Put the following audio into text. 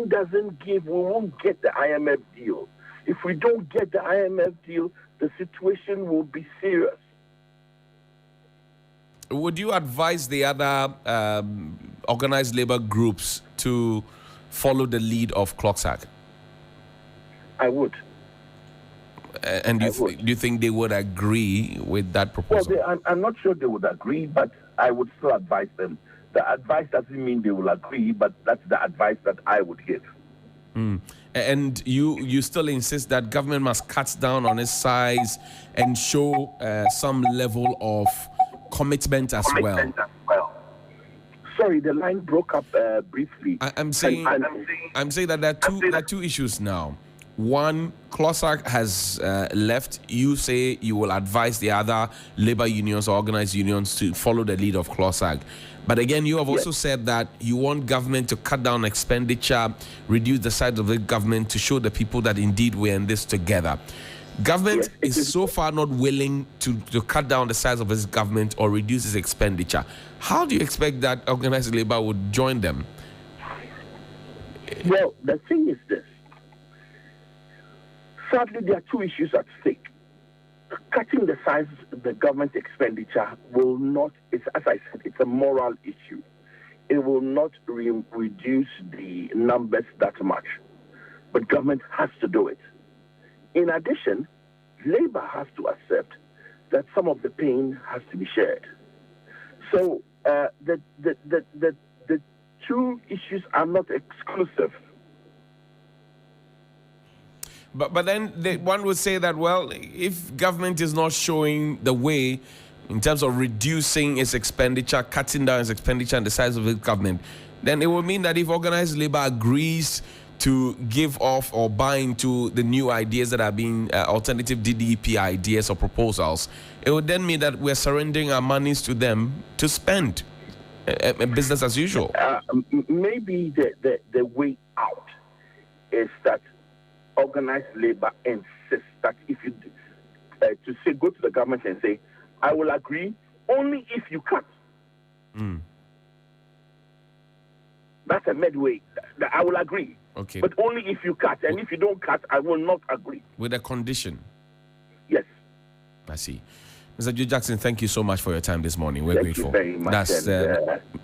doesn't give, we won't get the IMF deal. If we don't get the IMF deal, the situation will be serious. Would you advise the other organized labor groups to follow the lead of CLOCSAG? I would. And do you think they would agree with that proposal? Well, I'm not sure they would agree, but I would still advise them. The advice doesn't mean they will agree, but that's the advice that I would give. And you still insist that government must cut down on its size and show some level of commitment as well. Sorry, the line broke up briefly. I'm saying that there are two issues now. One, CLOCSAG has left. You say you will advise the other labor unions or organized unions to follow the lead of CLOCSAG. But again, you have also said that you want government to cut down expenditure, reduce the size of the government to show the people that indeed we're in this together. Government is so far not willing to cut down the size of its government or reduce its expenditure. How do you expect that organized labor would join them? Well, the thing is this. Sadly, there are two issues at stake. Cutting the size of the government expenditure will not, as I said, it's a moral issue. It will not reduce the numbers that much. But government has to do it. In addition, labor has to accept that some of the pain has to be shared. So the two issues are not exclusive. But then one would say that, well, if government is not showing the way in terms of reducing its expenditure, cutting down its expenditure and the size of its government, then it would mean that if organized labor agrees to give off or buy into the new ideas that are being alternative DDP ideas or proposals, it would then mean that we're surrendering our monies to them to spend business as usual. Maybe the way out is that organized labor insists that if you go to the government and say, I will agree only if you cut. That's a midway. I will agree. Okay. But only if you cut. And if you don't cut, I will not agree. With a condition? Yes. I see. Mr. Joe Jackson, thank you so much for your time this morning. We're thank grateful. You very much. That's